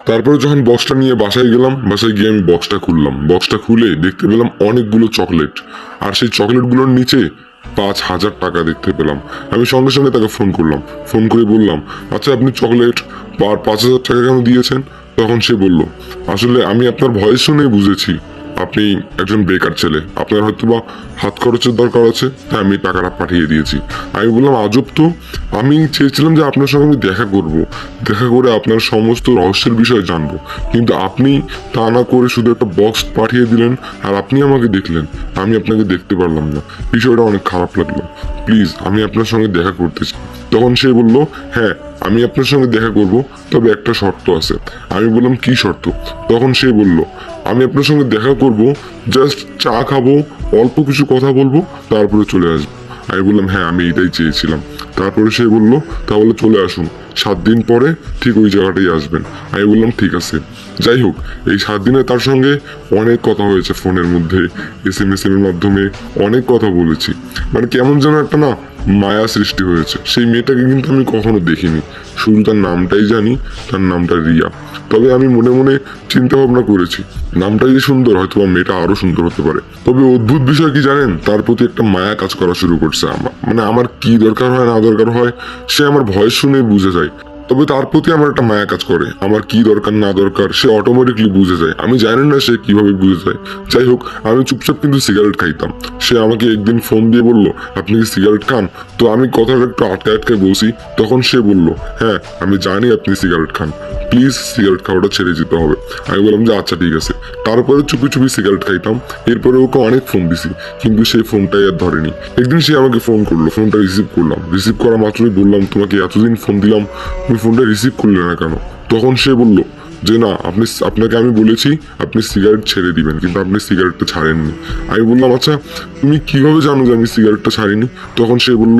তারপরে যখন বক্সটা নিয়ে বাসায় গেলাম, বাসায় গিয়ে আমি বক্সটা খুললাম। বক্সটা খুলে দেখতে পেলাম অনেকগুলো চকলেট, আর সেই চকলেটগুলোর নিচে 5,000 টাকা দেখতে পেলাম। আমি সঙ্গে সঙ্গে তাকে ফোন করলাম, ফোন করে বললাম, আচ্ছা আপনি চকলেট আর 5,000 টাকা কেন দিয়েছেন? তখন সে বলল, আসলে আমি আপনার ভয়েস শুনে বুঝেছি আপনি একজন বেকার ছেলে, আপনার হয়তো বা হাত খরচের দরকার আছে, তাই আমি টাকাটা পাঠিয়ে দিয়েছি। আমি বললাম, আজব তো, আমি চেয়েছিলাম যে আপনার সঙ্গে আমি দেখা করব, দেখা করে আপনার সমস্ত রহস্যের বিষয়ে জানবো, কিন্তু আপনি তা না করে শুধু একটা বক্স পাঠিয়ে দিলেন, আর আপনি আমাকে দেখলেন, আমি আপনাকে দেখতে পারলাম না। বিষয়টা অনেক খারাপ লাগলো, প্লিজ আমি আপনার সঙ্গে দেখা করতে চাই। তখন সে বলল, হ্যাঁ আমি আপনার সঙ্গে দেখা করব, তবে একটা শর্ত আছে। আমি বললাম, কি শর্ত? তখন সে বলল, আমি আপনার সঙ্গে দেখা করব, জাস্ট চা খাবো, অল্প কিছু কথা বলবো, তারপরে চলে আসবো। আমি বললাম, হ্যাঁ আমি এটাই চেয়েছিলাম। তারপরে সে বলল, তাহলে চলে আসুন, 7 দিন পরে ঠিক ওই জায়গাটাই আসবেন। আমি বললাম, ঠিক আছে। যাই হোক, এই 7 দিনে তার সঙ্গে অনেক কথা হয়েছে, ফোনের মধ্যে SMS এর মাধ্যমে অনেক কথা বলেছি। মানে কেমন যেন একটা না মায়া সৃষ্টি হয়েছে। সেই মেয়েটাকে কিন্তু আমি কখনো দেখিনি, শুধু তার নামটাই জানি, তার নামটা রিয়া। তবে আমি মনে মনে চিন্তা ভাবনা করেছি, নামটা যদি সুন্দর হয়তো বা মেয়েটা আরো সুন্দর হতে পারে। তবে অদ্ভুত বিষয় কি জানেন, তার প্রতি একটা মায়া কাজ করা শুরু করছে আমার। মানে আমার কি দরকার হয় না দরকার হয়, সে আমার ভয়েস শুনে বুঝে যায়। তবে তার প্রতি আমার একটা মায়া কাজ করে, আমার কি দরকার না দরকার সে অটোমেটিকলি বুঝে যায়। আমি জানি না সে কিভাবে বুঝে যায়। যাই হোক, আমি চুপচাপ কিন্তু সিগারেট খাইতাম। সে আমাকে একদিন ফোন দিয়ে বলল, আপনি কি সিগারেট খান? তো আমি কথাটা একটু আটকে আটকে বলছি। তখন সে বলল, হ্যাঁ আমি জানি আপনি সিগারেট খান, প্লিজ সিগারেট খাওয়াটা ছেড়ে যেতে হবে। আমি বললাম যে আচ্ছা ঠিক আছে। তারপরে চুপি চুপি সিগারেট খাইতাম। এরপরে ওকে অনেক ফোন দিছি, কিন্তু সেই ফোনটাই আর ধরেনি। একদিন সে আমাকে ফোন করলো, ফোনটা রিসিভ করলাম। রিসিভ করা মাত্রই বললাম, তোমাকে এতদিন ফোন দিলাম, তুমি ফোনটা রিসিভ করলে না কেন? তখন সে বলল যে না, আপনাকে আমি বলেছি আপনি সিগারেট ছেড়ে দিবেন, কিন্তু আপনি সিগারেটটা ছাড়েননি। আমি বললাম, আচ্ছা তুমি কিভাবে জানো যে আমি সিগারেটটা ছাড়িনি? তখন সে বলল,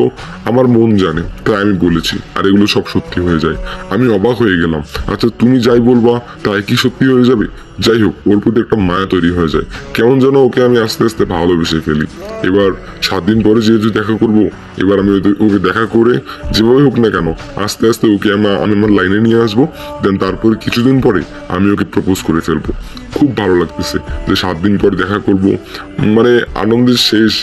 আমার মন জানে, তাই আমি বলেছি, আর এগুলো সব সত্যি হয়ে যায়। আমি অবাক হয়ে গেলাম, আচ্ছা তুমি যাই বলবা তাই কি সত্যি হয়ে যাবে? যাই হোক, ওর প্রতি একটা মায়া তৈরি হয়ে যায়, কেমন যেন ওকে আমি আস্তে আস্তে ভালোবেসে ফেলি। এবার 7 দিন পরে যেহেতু দেখা করব, এবার আমি ওকে দেখা করে যেভাবে হোক না কেন আস্তে আস্তে ওকে আমি আমার লাইনে নিয়ে আসবো। দেন তারপরে কিছুদিন পরে আমি ওকে প্রপোজ করে ফেলবো। খুব ভালো লাগতেছে যে 7 দিন পরে দেখা করব, মানে আনন্দের শেষ।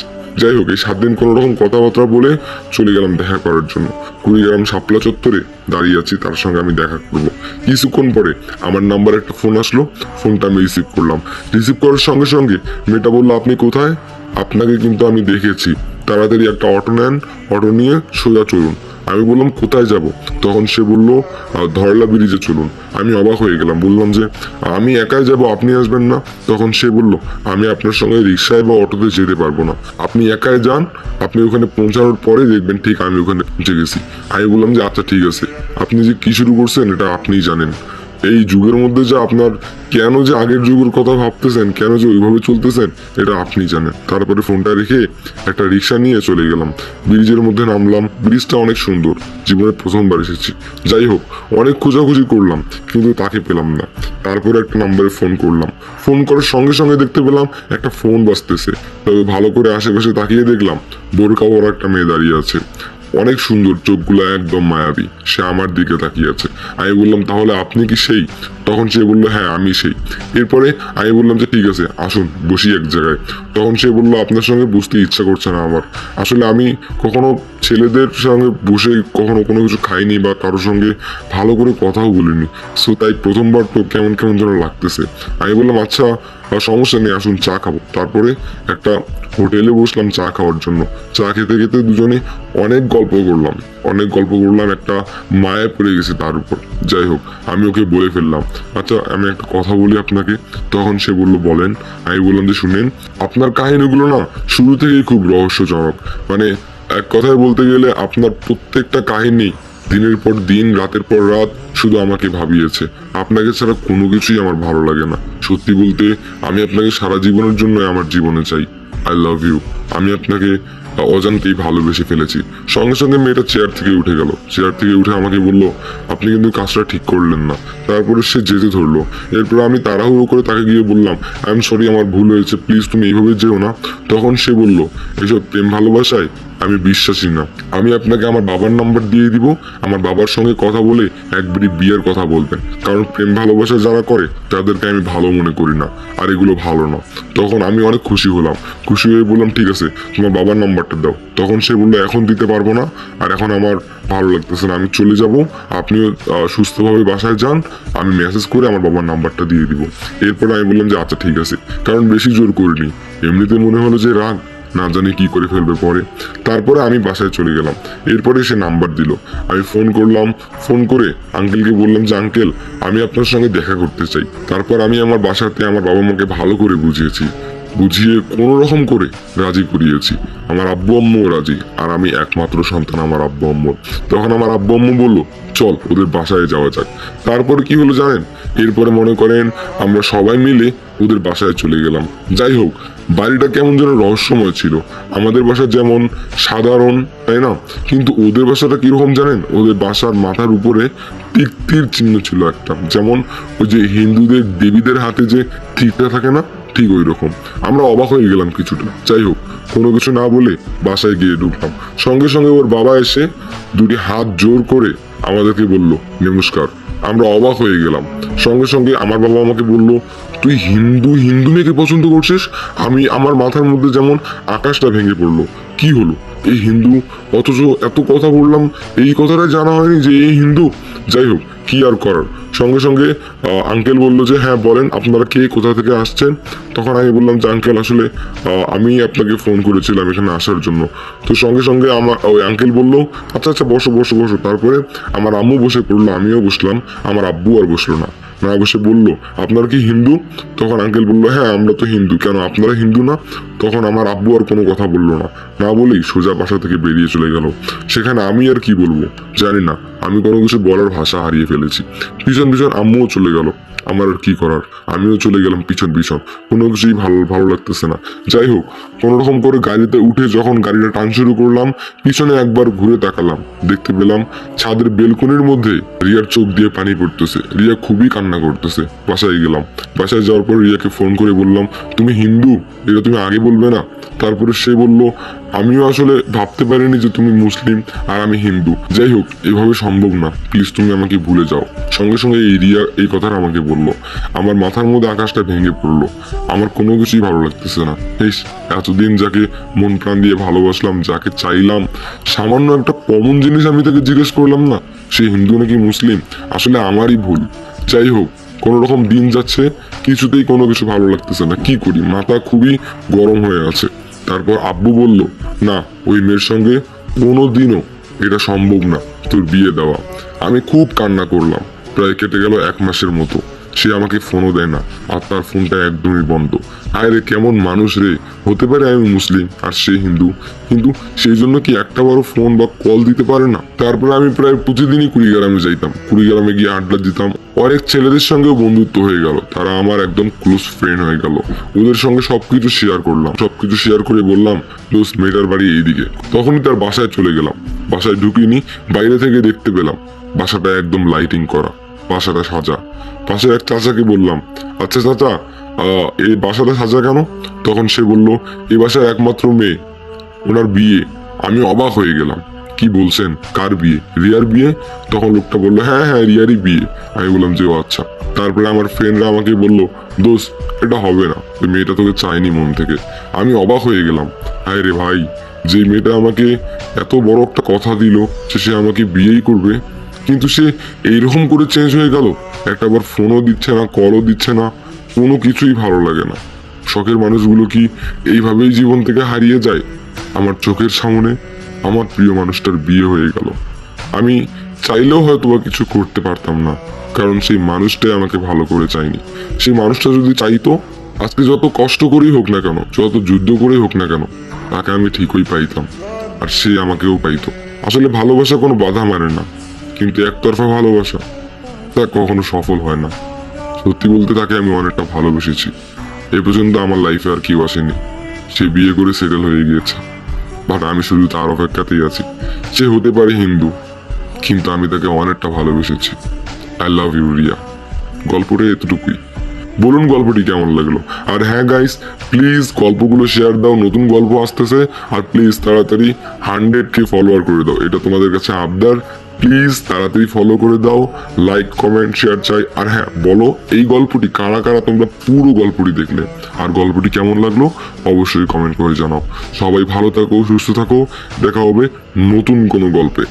যাই হোক, এই 7 দিন কোনো রকম কথাবার্তা বলে চলে গেলাম দেখা করার জন্য। কুড়িগ্রাম শাপলা চত্বরে দাঁড়িয়ে আছি, তার সঙ্গে আমি দেখা করব। কিছুক্ষণ পরে আমার নাম্বারে একটা ফোন আসলো, ফোনটা আমি রিসিভ করলাম। রিসিভ করার সঙ্গে সঙ্গে মেয়েটা বললো, আপনি কোথায়? আপনাকে কিন্তু আমি দেখেছি, তাড়াতাড়ি একটা অটো নেন, অটো নিয়ে সোজা চলুন। আমি বললাম, কোথায় যাব? তখন সে বলল, ধরলা ব্রিজে চলুন। আমি অবাক হয়ে গেলাম, বললাম যে আমি একাই যাব, আপনি আসবেন না? তখন সে বলল, আমি আপনার সঙ্গে রিক্সায় বা অটোতে যেতে পারবো না, আপনি একাই যান, আপনি ওখানে পৌঁছানোর পরে দেখবেন ঠিক আমি ওখানে পৌঁছে গেছি। আমি বললাম যে আচ্ছা ঠিক আছে, আপনি যে কি শুরু করছেন এটা আপনিই জানেন। এই যুগের মধ্যে যে আপনার কেন যে আগের যুগের কথা ভাবতেছেন, কেন যে ওইভাবে চলতেছেন, এটা আপনি জানেন। তারপরে ফোনটা রেখে একটা রিক্সা নিয়ে চলে গেলাম, ব্রিজের মধ্যে নামলাম। ব্রিজটা অনেক সুন্দর, জীবনে প্রথমবার এসেছি। যাই হোক, অনেক খোঁজাখুঁজি করলাম, কিন্তু তাকে পেলাম না। তারপরে একটা নাম্বারে ফোন করলাম, ফোন করার সঙ্গে সঙ্গে দেখতে পেলাম একটা ফোন বাজতেছে। তবে ভালো করে আশেপাশে তাকিয়ে দেখলাম বোরকা পরা একটা মেয়ে দাঁড়িয়ে আছে, অনেক সুন্দর, চোখগুলো একদম মায়াবী। সে আমার দিকে তাকিয়ে আছে। আমি বললাম, তাহলে আপনি কি সেই? তখন সে বললো, হ্যাঁ আমি সেই। এরপরে আমি বললাম যে ঠিক আছে, আসুন বসি এক জায়গায়। তখন সে বললো, আপনার সঙ্গে বসতে ইচ্ছা করছে না আমার। আসলে আমি কখনো ছেলেদের সঙ্গে বসে কখনো কোনো কিছু খাইনি বা কারোর সঙ্গে ভালো করে কথাও বলিনি, সো তাই প্রথমবার তো কেমন কেমন যেন লাগতেছে। আমি বললাম, আচ্ছা সমস্যা নেই, আসুন চা খাবো। তারপরে একটা হোটেলে বসলাম চা খাওয়ার জন্য। চা খেতে খেতে দুজনে অনেক গল্প করলাম, একটা মায়া পড়ে গেছে তার উপর। যাই হোক, আমি ওকে বলে ফেললাম, আচ্ছা আমি একটা কথা বলি আপনাকে। তখন সে বলল, বলেন। আমি বললাম যে শুনেন, আপনার কাহিনীগুলো না শুরু থেকেই খুব রহস্যজনক। মানে এক কথায় বলতে গেলে আপনার প্রত্যেকটা কাহিনী দিনের পর দিন, রাতের পর রাত শুধু আমাকে ভাবিয়েছে। আপনাকে ছাড়া কোনো কিছুই আমার ভালো লাগে না। সত্যি বলতে আমি আপনাকে সারা জীবনের জন্য আমার জীবনে চাই। I love you. আমি আপনাকে অজান্তেই ভালোবেসে ফেলেছি। সঙ্গে সঙ্গে মেয়েটা চেয়ার থেকে উঠে গেল। চেয়ার থেকে উঠে আমাকে বলল, আপনি কিন্তু কাজটা ঠিক করলেন না। তারপরে সে যেতে ধরলো। এরপর আমি তাড়াহুড়ো করে তাকে গিয়ে বললাম, আই এম সরি, আমার ভুল হয়েছে, প্লিজ তুমি এইভাবে যেও না। তখন সে বলল, এসব প্রেম ভালোবাসায় আমি বিশ্বাসী না। আমি আপনাকে আমার বাবার নাম্বার দিয়ে দিব, আমার বাবার সঙ্গে কথা বলে একবারই বিয়ের কথা বলবেন, কারণ প্রেম ভালোবাসা যারা করে তাদেরকে আমি ভালো মনে করি না, আর এগুলো ভালো না। তখন আমি অনেক খুশি হলাম, খুশি হয়ে বললাম ঠিক আছে তোমার বাবার নাম্বারটা দাও। তখন সে বললো এখন দিতে পারবো না, আর এখন আমার ভালো লাগতেছে না, আমি চলে যাব, আপনিও সুস্থভাবে বাসায় যান, আমি মেসেজ করে আমার বাবার নাম্বারটা দিয়ে দিব। এরপরে আমি বললাম যে আচ্ছা ঠিক আছে, কারণ বেশি জোর করিনি, এমনিতে মনে হলো যে রাগ, না জানি কি করে ফেলবে পরে। তারপরে আমি বাসায় চলে গেলাম। এরপরে সে নাম্বার দিল, আমি ফোন করলাম, ফোন করে আঙ্কেলকে বললাম যে আঙ্কেল আমি আপনার সঙ্গে দেখা করতে চাই। তারপর আমি আমার বাসাতে আমার বাবা মাকে ভালো করে বুঝিয়েছি, বুঝিয়ে কোনো রকম করে রাজি করিয়েছি। আমার আব্বু আম্মুও রাজি, আর আমি একমাত্র সন্তান আমার আব্বু আম্মুর। তখন আমার আব্বু আম্মু বললো চল ওদের বাসায় যাওয়া যাক। তারপরে কি হলো জানেন, এরপরে মনে করেন আমরা সবাই মিলে ওদের বাসায় চলে গেলাম। যাই হোক, বাড়িটা কেমন যেন রহস্যময় ছিল। আমাদের বাসা যেমন সাধারণ, তাই না, কিন্তু ওদের বাসাটা কিরকম জানেন, ওদের বাসার মাথার উপরে তীর চিহ্ন ছিল একটা, যেমন ওই যে হিন্দুদের দেবীদের হাতে যে তীরটা থাকে না, ঠিক ওই রকম। আমরা অবাক হয়ে গেলাম কিছুটা। যাই হোক, কোনো কিছু না বলে বাসায় গিয়ে ঢুকলাম। সঙ্গে সঙ্গে ওর বাবা এসে দুটি হাত জোর করে আমাদেরকে বলল নমস্কার। আমরা অবাক হয়ে গেলাম। সঙ্গে সঙ্গে আমার বাবা আমাকে বলল তুই হিন্দু হিন্দু মেয়েকে পছন্দ করছিস। আমার মাথার মধ্যে যেমন আকাশটা ভেঙে পড়লো। কি হলো, এই হিন্দু, অথচ এত কথা বললাম, এই কথাটা জানা হয়নি যে এই হিন্দু। যাই হোক, কি আর করার। সঙ্গে সঙ্গে আঙ্কেল বলল যে হ্যাঁ বলেন আপনারা কে, কোথা থেকে আসছেন। তখন আমি বললাম যে আঙ্কেল আসলে আমি আপনাকে ফোন করেছিলাম এখানে আসার জন্য। তো সঙ্গে সঙ্গে আমার ওই আঙ্কেল বললো আচ্ছা আচ্ছা বসো বসো বসো। তারপরে আমার আম্মু বসে পড়লো, আমিও বসলাম, আমার আব্বু আর বসলো না, না বসে বললো আপনারা কি হিন্দু। তখন আঙ্কেল বললো হ্যাঁ আমরা তো হিন্দু, কেন আপনারা হিন্দু না। তখন আমার আব্বু আর কোনো কথা বললো না, না বলেই সোজা বাসা থেকে বেরিয়ে চলে গেল। সেখানে আমি আর কি বলবো জানি না, আমি কোনো কিছু বলার ভাষা হারিয়ে ফেলেছি। পিছন পিছন আম্মুও চলে গেল, আমার আর কি করার, আমিও চলে গেলাম পিছন পিছন। কোনো কিছুই ভালো ভালো লাগতেছে না। যাই হোক, কোনো রকম করে গাড়িতে উঠে যখন গাড়িটা টান শুরু করলাম, পিছনে একবার ঘুরে তাকালাম, দেখতে পেলাম ছাদের বেলকনির মধ্যে রিয়ার চোখ দিয়ে পানি পড়তেছে। রিয়া খুবই কান্না করতেছে। বাসায় গেলাম, বাসায় যাওয়ার পর রিয়াকে ফোন করে বললাম তুমি হিন্দু, এটা তুমি আগে বলবে না। তারপরে সে বলল আমিও আসলে ভাবতে পারিনি যে তুমি মুসলিম আর আমি হিন্দু। যাই হোক, এভাবে সম্ভব না, প্লিজ তুমি আমাকে ভুলে যাও। সঙ্গে সঙ্গে এই রিয়া এই কথাটা আমাকে বললো। আমার মাথার মধ্যে আকাশটা ভেঙে পড়লো, আমার কোনো কিছুই ভালো লাগতেছে না। এতদিন যাকে মন প্রাণ দিয়ে ভালোবাসলাম, যাকে চাইলাম, সামান্য একটা কমন জিনিস আমি তাকে জিজ্ঞেস করলাম না সে হিন্দু নাকি মুসলিম। আসলে আমারই ভুল। যাই হোক, কোনো রকম দিন যাচ্ছে, কিছুতেই কোনো কিছু ভালো লাগতেছে না, কি করি, মাথা খুবই গরম হয়ে আছে। তারপর আব্বু বলল না, ওই মেয়ের সঙ্গে কোনোদিনও এটা সম্ভব না তোর বিয়ে দেওয়া। আমি খুব কান্না করলাম, প্রায় কেটে গেল 1 মাসের মতো। সে আমাকে ফোনও দেয় না, আর তার ফোনটা একদমই বন্ধ। হায় রে, কেমন মানুষ রে। হতে পারে আমি মুসলিম আর সে হিন্দু, কিন্তু সেই জন্য কি একটা বড় ফোন বা কল দিতে পারে না। তারপরে আমি প্রায় প্রতিদিনই কুড়িগ্রামে যাইতাম, কুড়িগ্রামে গিয়ে আড্ডা দিতাম। অনেক ছেলেদের সঙ্গেও বন্ধুত্ব হয়ে গেল, তারা আমার একদম ক্লোজ ফ্রেন্ড হয়ে গেল। ওদের সঙ্গে সবকিছু শেয়ার করলাম, সবকিছু শেয়ার করে বললাম দোস্ত মেয়েটার বাড়ি এইদিকে। তখনই তার বাসায় চলে গেলাম। বাসায় ঢুকিনি, বাইরে থেকে দেখতে পেলাম বাসাটা একদম লাইটিং করা, বাসাটা সাজা। পাশে এক চাচাকে বললাম আচ্ছা চাচা, এই বাসাটা সাজা কেন? তখন সে বলল এই বাসার একমাত্র মেয়ে, ওনার বিয়ে। আমি অবাক হয়ে গেলাম, কি বলছেন, কার বিয়ে? রিয়ার বিয়ে? তখন লোকটা বললো হ্যাঁ হ্যাঁ রিয়ারই বিয়ে। আমি বললাম যে ও আচ্ছা। তারপরে আমার ফ্রেন্ডরা আমাকে বললো দোস্ত এটা হবে না, ওই মেয়েটা তোকে চায়নি মন থেকে। আমি অবাক হয়ে গেলাম, হায় রে ভাই, যে মেয়েটা আমাকে এত বড় একটা কথা দিল যে সে আমাকে বিয়েই করবে, কিন্তু সে এইরকম করে চেঞ্জ হয়ে গেল। একটা বার ফোনও দিচ্ছে না, কলও দিচ্ছে না, কোনো কিছুই ভালো লাগে না। শখের মানুষগুলো কি এইভাবেই জীবন থেকে হারিয়ে যায়? আমার চোখের সামনে আমার প্রিয় মানুষটার বিয়ে হয়ে গেল। আমি চাইলেও হয়তো বা কিছু করতে পারতাম না, কারণ সেই মানুষটাই আমাকে ভালো করে চায়নি। সেই মানুষটা যদি চাইতো, আজকে যত কষ্ট করেই হোক না কেন, যত যুদ্ধ করেই হোক না কেন, তাকে আমি ঠিকই পাইতাম, আর সে আমাকেও পাইতো। আসলে ভালোবাসা কোনো বাধা মানে না, কিন্তু একতরফা ভালোবাসা তা কখনো সফল হয় না। সত্যি বলতে তাকে আমি অনেকটা ভালোবেসেছি। এ পর্যন্ত আমার লাইফে আর কেউ আসেনি। সে বিয়ে করে সেটেল হয়ে গিয়েছে, বাট আমি শুধু তার অপেক্ষাতেই আছি। সে হতে পারে হিন্দু, কিন্তু আমি তাকে অনেকটা ভালোবেসেছি। I love you Riya. গল্পটা এতটুকুই। বলুন গল্পটি কেমন লাগলো। আর হ্যাঁ গাইস, প্লিজ গল্পগুলো শেয়ার দাও, নতুন গল্প আসতেছে। আর প্লিজ তাড়াতাড়ি 100K ফলোয়ার করে দাও, এটা তোমাদের কাছে আবদার। প্লিজ তাড়াতাড়ি ফলো করে দাও, লাইক কমেন্ট শেয়ার চাই। আর হ্যাঁ বলো, এই গল্পটি কারা কারা তোমরা পুরো গল্পটি দেখলে, আর গল্পটি কেমন লাগলো অবশ্যই কমেন্ট করে জানাও। সবাই ভালো থাকো, সুস্থ থাকো, দেখা হবে নতুন কোনো গল্পে।